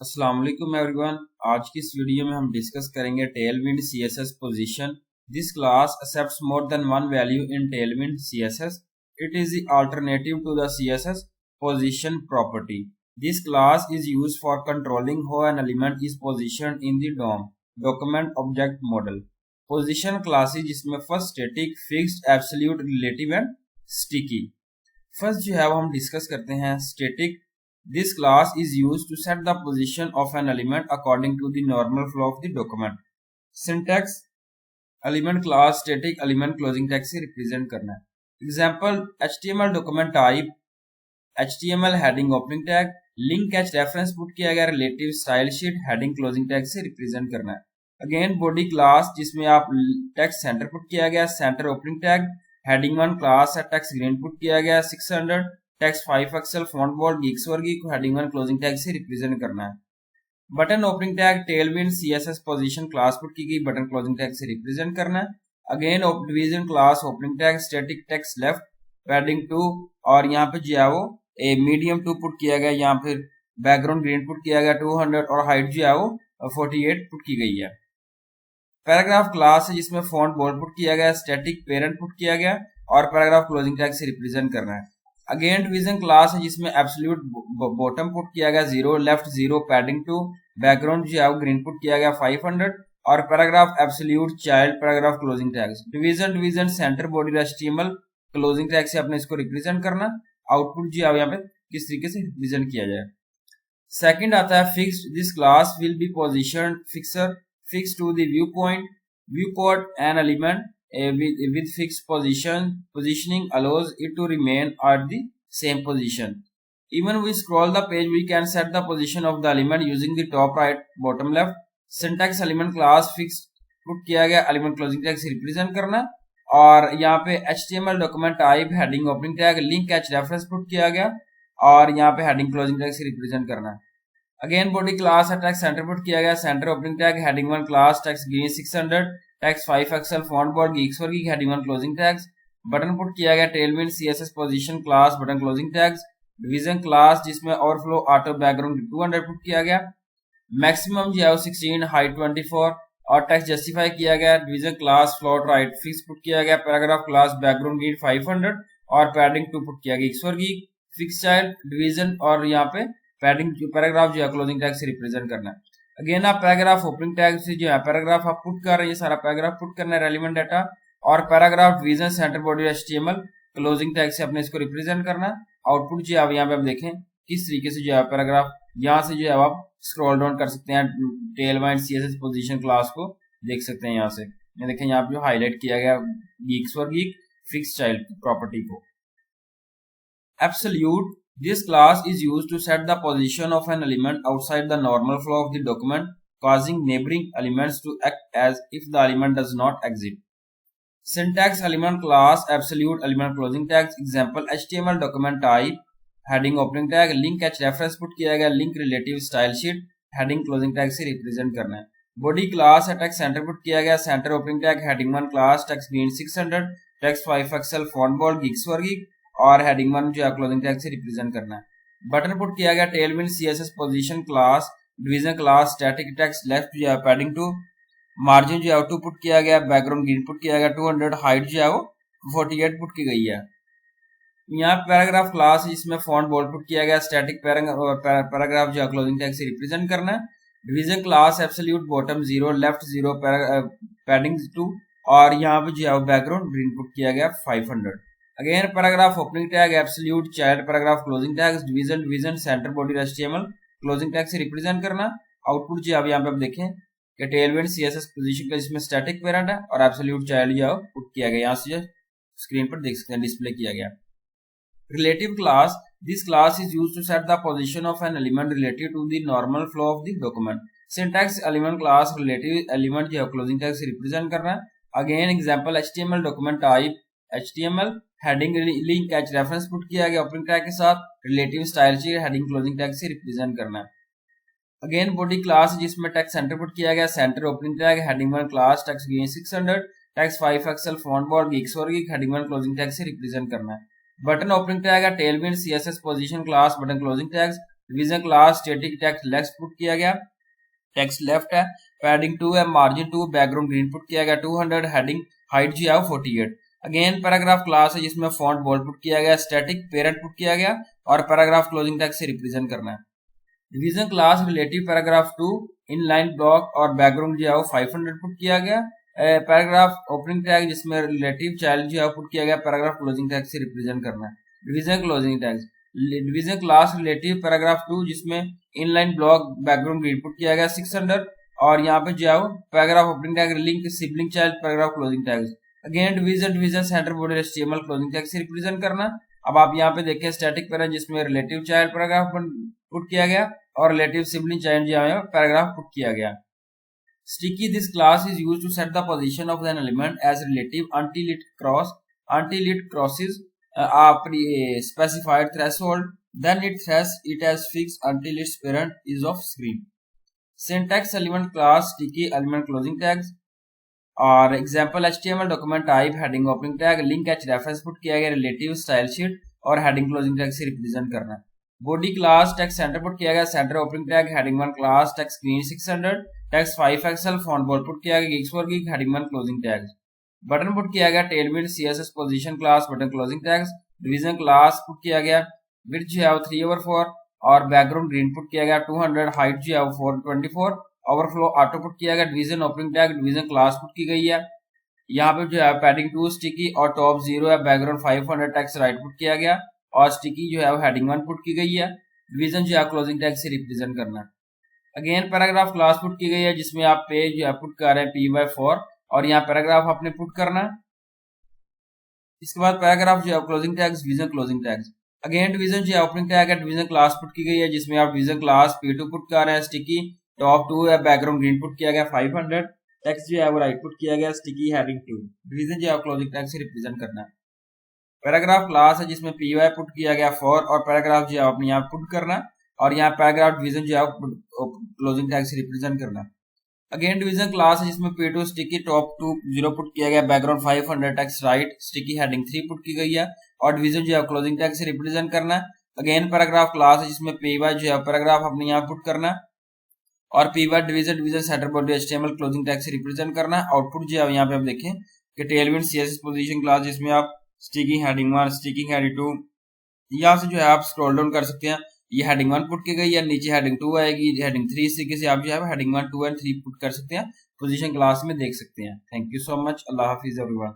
अस्सलाम वालेकुम एवरीवन। आज की इस वीडियो में हम डिस्कस करेंगे Tailwind CSS position. This class accepts more than one value in Tailwind CSS. It is the alternative to the CSS position property. This class is used for controlling how an element is positioned in the DOM document object model. Position classes जिसमें first static, fixed, absolute, relative and sticky. First जो है वो हम discuss करते हैं static. This class is used to set the position of an element according to the normal flow of the document. Syntax element class static element closing tag से represent करना है। Example HTML document type HTML heading opening tag link catch reference put किया गया relative style sheet heading closing tag से represent करना है। Again body class जिसमें आप text center put किया गया center opening tag heading 1 class है text green put किया गया 600 टेक्स्ट 5 एक्सेल फॉन्ट बोल्ड गीक्सवर्गी को हेडिंग 1 क्लोजिंग टैग से रिप्रेजेंट करना है। Button opening tag Tailwind CSS position class put की गई बटन क्लोजिंग टैग से रिप्रेजेंट करना है। Again division class opening tag static text left padding 2 और यहाँ पे जो है वो ए मीडियम 2 पुट किया गया, यहाँ फिर बैकग्राउंड ग्रीन पुट किया गया 200 और हाइट जो है वो 48 पुट की गई है। पैराग्राफ क्लास है जिसमें फॉन्ट बोल्ड पुट किया गया, स्टैटिक पेरेंट पुट किया गया और पैराग्राफ क्लोजिंग टैग से रिप्रेजेंट करना है। अगेन डिवीजन क्लास है जिसमें एब्सोल्यूट बॉटम पुट किया गया 0, लेफ्ट 0, पैडिंग 2, बैकग्राउंड जो है ग्रीन पुट किया गया 500 और paragraph absolute child paragraph closing tags. Division centre body HTML closing tag से अपने इसको रिप्रेजेंट करना। आउटपुट जो है यहाँ पे किस तरीके से रिप्रेजेंट किया जाए। सेकंड आता है fixed. This class will be position fixer fix to the view point view code an element with fixed positioning allows it to remain at the same position. Even we scroll the page, we can set the position of the element using the top right bottom left. Syntax element class fixed put किया गया element closing tag से represent करना और यहाँ पे HTML document type heading opening tag link catch reference put किया गया और यहाँ पे heading closing tag से represent करना। अगेन बॉडी क्लास है टेक्स्ट सेंटर पुट किया गया, center opening tag heading 1 class text green 600 text 5 XL font bold GeeksforGeeks heading 1 closing tags. Button put किया गया Tailwind CSS position class button closing tags. Division class जिसमें overflow auto background 200 put किया गया। Maximum जो है 16 height 24 और text justify किया गया। Division class float right fix put किया गया। पैराग्राफ क्लास बैकग्राउंड ग्रीन 500 और पैडिंग 2 पुट किया गया गीक्सवर्गी फिक्स चाइल्ड डिवीजन और यहाँ पे पैडिंग पैराग्राफ जो है क्लोजिंग टैग से रिप्रेजेंट करना है। अगेन आप पैराग्राफ ओपनिंग टैग से जो है पैराग्राफ आप पुट कर रहे हैं, सारा पैराग्राफ पुट करना है रेलिवेंट डाटा और paragraph division centre body HTML closing tag से अपने इसको रिप्रेजेंट करना। आउटपुट जो है यहाँ पे आप देखें किस तरीके से जो है पैराग्राफ यहाँ से जो है आप स्क्रॉल डाउन कर सकते हैं। टेलविंड सीएसएस पोजीशन क्लास को देख सकते हैं यहाँ से, ये देखें यहाँ पे जो हाईलाइट किया गया Geeks for geek fix child property को। Absolute. This class is used to set the position of an element outside the normal flow of the document, causing neighboring elements to act as if the element does not exist. Syntax element class absolute element closing tags. Example HTML document type heading opening tag link catch reference put किया गया link relative style sheet heading closing tag से represent करना है। Body class है text center put किया गया center opening tag heading 1 class text green 600 text 5 excel font bold geeksworgy और heading 1 जो है क्लोजिंग टैग से रिप्रेजेंट करना है। बटन पुट किया गया Tailwind CSS position class division class static text left जो है पैडिंग 2 मार्जिन जो है 2 पुट किया गया, बैकग्राउंड ग्रीन पुट किया गया 200 हाइट जो है वो 48 पुट की गई है। यहाँ पैराग्राफ क्लास जिसमें फॉन्ट बोल्ड पुट किया गया, स्टैटिक पैराग्राफ जो है क्लोजिंग टैग से रिप्रेजेंट करना है। Division class absolute bottom 0 left 0 padding 2 और यहाँ पे जो है बैकग्राउंड ग्रीन पुट किया गया 500। Again paragraph opening tag absolute child paragraph closing tags division centre body HTML closing tag से रिप्रेजेंट करना। आउटपुट जो अब यहाँ पे आप देखें कि टेलविंड सीएसएस पोजीशन का जिसमें स्टैटिक पेरेंट है और एब्सोल्यूट चाइल्ड जो पुट किया गया, यहाँ से स्क्रीन पर देख सकते हैं डिस्प्ले किया गया। Relative class. This class is used to set the position of an element related to the normal flow of the document. Syntax element class relative element जो है क्लोजिंग टैग से रिप्रेजेंट करना है। Again example HTML document type HTML heading link catch reference put किया गया opening tag के साथ relative style चाहिए हेडिंग क्लोजिंग टैग से रिप्रेजेंट करना है। अगेन बॉडी क्लास जिसमें टेक्स्ट सेंटर पुट किया गया, center opening tag heading 1 class text green 600 text 5 XL font bold GeeksforGeeks heading 1 closing tag से रिप्रेजेंट करना है। बटन ओपनिंग टैग है Tailwind CSS position class button closing tags division class static text left put किया गया, text left है, padding 2 है, margin 2, background green put किया गया 200, हेडिंग हाइट जो है 48। अगेन पैराग्राफ क्लास है जिसमें फॉन्ट बोल्ड पुट किया गया, स्टैटिक पेरेंट पुट किया गया और पैराग्राफ क्लोजिंग टेक्स्ट से रिप्रेजेंट करना है। Division class relative paragraph 2 in line block और बैकग्राउंड जो है 500 पुट किया गया। पैराग्राफ ओपनिंग टैग जिसमें रिलेटिव चाइल्ड जो है पुट किया गया, पैराग्राफ क्लोजिंग टैग से रिप्रेजेंट करना है। Division closing tag division class relative paragraph 2 जिसमें inline block background green put किया गया 600 और यहाँ पे जो है paragraph opening tag link sibling child paragraph closing tag. Again division centre border HTML closing tag से रिप्रेजेंट करना। अब आप यहाँ पे देखें स्टैटिक पैराग्राफ जिसमें रिलेटिव चाइल्ड पैराग्राफ पुट किया गया और रिलेटिव सिबलिंग चाइल्ड जो है पैराग्राफ पुट किया गया। Sticky, this class is used to set the position of an element as relative until it crosses a specified threshold. Then it has fixed until its parent is off screen. Syntax element class sticky element closing tags और example HTML document type heading opening tag link hrefs put किया गया relative style sheet और heading closing tag से represent करना। Body class text center put किया गया, center opening tag heading 1 class text screen 600 text 5 XL font bold put किया गया, gigs for gig heading 1 closing tag. Button put किया गया Tailwind CSS position class button closing tags. Division class put किया गया width जो है 3/4 और background green put किया गया 200, हाइट जो है 424, ओवरफ्लो ऑटो पुट किया गया। Division opening tag division class put की गई है। यहाँ पे जो है पैडिंग 2 स्टिकी और टॉप 0 है, बैकग्राउंड 500 टेक्स्ट राइट पुट किया गया और स्टिकी जो है वो हेडिंग 1 पुट की गई है। डिवीजन जो है क्लोजिंग टैग से रिप्रेजेंट करना है। अगेन पैराग्राफ क्लास पुट की गई है जिसमें आप पेज जो है पुट कर रहे हैं p/4 और यहाँ पैराग्राफ आपने पुट करना है। इसके बाद पैराग्राफ जो है closing tags division closing tags. Again division जो है ओपनिंग टैग है, डिवीजन क्लास पुट की गई है जिसमें आप डिवीजन क्लास p2 पुट कर रहे हैं, स्टिकी टॉप 2 है, बैकग्राउंड ग्रीन पुट किया गया 500, टेक्स्ट जो है वो राइट पुट किया गया, स्टिकी हेडिंग 2। डिवीजन जो है क्लोजिंग टैग से रिप्रेजेंट करना है। पैराग्राफ क्लास है जिसमें py पुट किया गया 4 और पैराग्राफ जो है अपने यहाँ पुट करना और यहाँ पैराग्राफ डिवीजन जो है क्लोजिंग टैग से रिप्रेजेंट करना। अगेन डिवीजन क्लास है जिसमें p2 स्टिकी टॉप 2 0 पुट किया गया, background 500 text right, sticky heading 3 put की गई है और डिवीजन जो है क्लोजिंग टैग से रिप्रेजेंट करना। अगेन पैराग्राफ क्लास है जिसमें py जो है पैराग्राफ अपने यहाँ पुट करना और py division centre body HTML closing tag से रिप्रेजेंट करना। आउटपुट जो है यहाँ पे आप देखें कि टेलविंड सीएसएस पोजीशन क्लास जिसमें आप स्टिकिंग हेडिंग 1 स्टिकिंग हेडिंग 2 यहाँ से जो है आप स्क्रॉल डाउन कर सकते हैं। ये हेडिंग 1 पुट की गई है, नीचे हेडिंग 2 आएगी, हेडिंग 3, इस तरीके से आप जो है हेडिंग 1 2 एंड 3 पुट कर सकते हैं, पोजीशन क्लास में देख सकते हैं। Thank you so much, Allah Hafiz everyone.